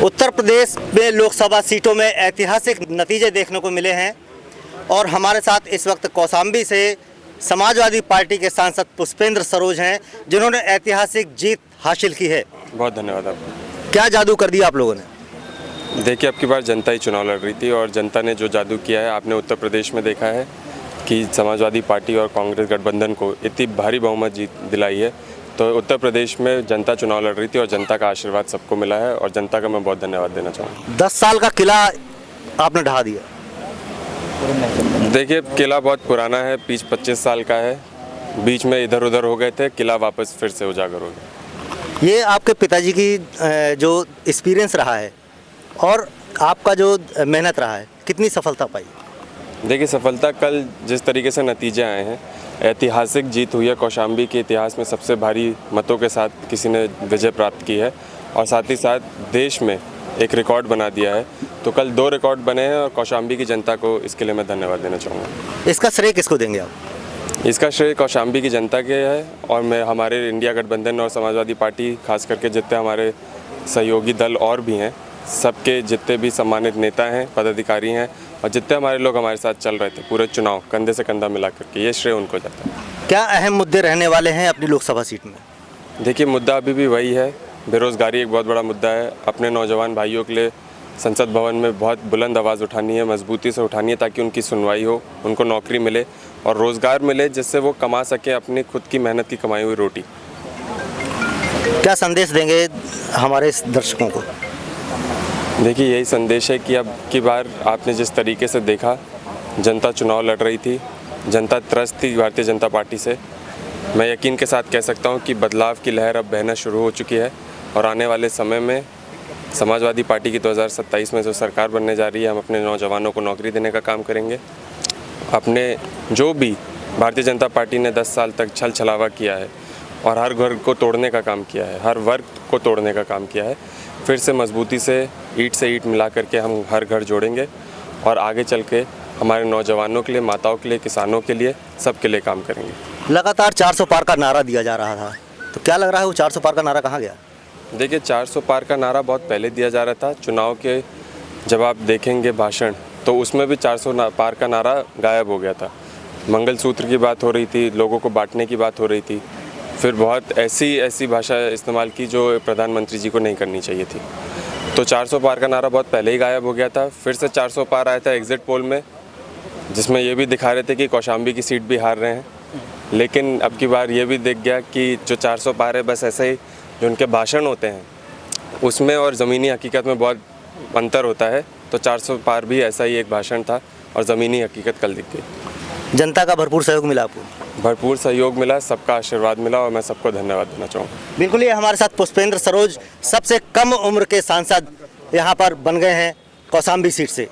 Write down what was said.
उत्तर प्रदेश में लोकसभा सीटों में ऐतिहासिक नतीजे देखने को मिले हैं और हमारे साथ इस वक्त कौशाम्बी से समाजवादी पार्टी के सांसद पुष्पेंद्र सरोज हैं, जिन्होंने ऐतिहासिक जीत हासिल की है। बहुत धन्यवाद आपको। क्या जादू कर दिया आप लोगों ने? देखिए, अब की बार जनता ही चुनाव लड़ रही थी और जनता ने जो जादू किया है आपने उत्तर प्रदेश में देखा है कि समाजवादी पार्टी और कांग्रेस गठबंधन को इतनी भारी बहुमत जीत दिलाई है। तो उत्तर प्रदेश में जनता चुनाव लड़ रही थी और जनता का आशीर्वाद सबको मिला है और जनता का मैं बहुत धन्यवाद देना चाहूँगा। 10 साल का किला आपने ढहा दिया। देखिए, किला बहुत पुराना है, 20-25 साल का है, बीच में इधर उधर हो गए थे, किला वापस फिर से उजागर हो गया। ये आपके पिताजी की जो एक्सपीरियंस रहा है और आपका जो मेहनत रहा है, कितनी सफलता पाई? देखिए, सफलता कल जिस तरीके से नतीजे आए हैं, ऐतिहासिक जीत हुई है। कौशाम्बी के इतिहास में सबसे भारी मतों के साथ किसी ने विजय प्राप्त की है और साथ ही साथ देश में एक रिकॉर्ड बना दिया है। तो कल 2 रिकॉर्ड बने हैं और कौशाम्बी की जनता को इसके लिए मैं धन्यवाद देना चाहूँगा। इसका श्रेय किसको देंगे आप? इसका श्रेय कौशाम्बी की जनता के है और मैं हमारे इंडिया गठबंधन और समाजवादी पार्टी, खास करके जितने हमारे सहयोगी दल और भी हैं, सबके जितने भी सम्मानित नेता हैं, पदाधिकारी हैं और जितने हमारे लोग हमारे साथ चल रहे थे पूरे चुनाव कंधे से कंधा मिला करके, ये श्रेय उनको जाता है। क्या अहम मुद्दे रहने वाले हैं अपनी लोकसभा सीट में? देखिए, मुद्दा अभी भी वही है, बेरोज़गारी एक बहुत बड़ा मुद्दा है। अपने नौजवान भाइयों के लिए संसद भवन में बहुत बुलंद आवाज़ उठानी है, मजबूती से उठानी है ताकि उनकी सुनवाई हो, उनको नौकरी मिले और रोज़गार मिले, जिससे वो कमा सकें अपनी खुद की मेहनत की कमाई हुई रोटी। क्या संदेश देंगे हमारे दर्शकों को? देखिए, यही संदेश है कि अब की बार आपने जिस तरीके से देखा, जनता चुनाव लड़ रही थी, जनता त्रस्त थी भारतीय जनता पार्टी से। मैं यकीन के साथ कह सकता हूं कि बदलाव की लहर अब बहना शुरू हो चुकी है और आने वाले समय में समाजवादी पार्टी की 2027 में जो सरकार बनने जा रही है, हम अपने नौजवानों को नौकरी देने का काम करेंगे। अपने जो भी भारतीय जनता पार्टी ने 10 साल तक छल छलावा किया है और हर घर को तोड़ने का काम किया है, हर वर्ग को तोड़ने का काम किया है, फिर से मजबूती से ईंट मिला करके हम हर घर जोड़ेंगे और आगे चल के हमारे नौजवानों के लिए, माताओं के लिए, किसानों के लिए, सबके लिए काम करेंगे। लगातार 400 पार का नारा दिया जा रहा था, तो क्या लग रहा है वो 400 पार का नारा कहाँ गया? देखिए, 400 पार का नारा बहुत पहले दिया जा रहा था। चुनाव के जब आप देखेंगे भाषण, तो उसमें भी 400 पार का नारा गायब हो गया था। मंगलसूत्र की बात हो रही थी, लोगों को बांटने की बात हो रही थी, फिर बहुत ऐसी भाषा इस्तेमाल की जो प्रधानमंत्री जी को नहीं करनी चाहिए थी। तो 400 पार का नारा बहुत पहले ही गायब हो गया था। फिर से 400 पार आया था एग्जिट पोल में, जिसमें ये भी दिखा रहे थे कि कौशाम्बी की सीट भी हार रहे हैं, लेकिन अब की बार ये भी दिख गया कि जो 400 पार है, बस ऐसे ही जो उनके भाषण होते हैं उसमें और ज़मीनी हकीकत में बहुत अंतर होता है। तो 400 पार भी ऐसा ही एक भाषण था और ज़मीनी हकीकत कल दिख गई। जनता का भरपूर सहयोग मिला आपको? भरपूर सहयोग मिला, सबका आशीर्वाद मिला और मैं सबको धन्यवाद देना चाहूँगा। बिल्कुल, ये हमारे साथ पुष्पेंद्र सरोज सबसे कम उम्र के सांसद यहाँ पर बन गए हैं कौशाम्बी सीट से।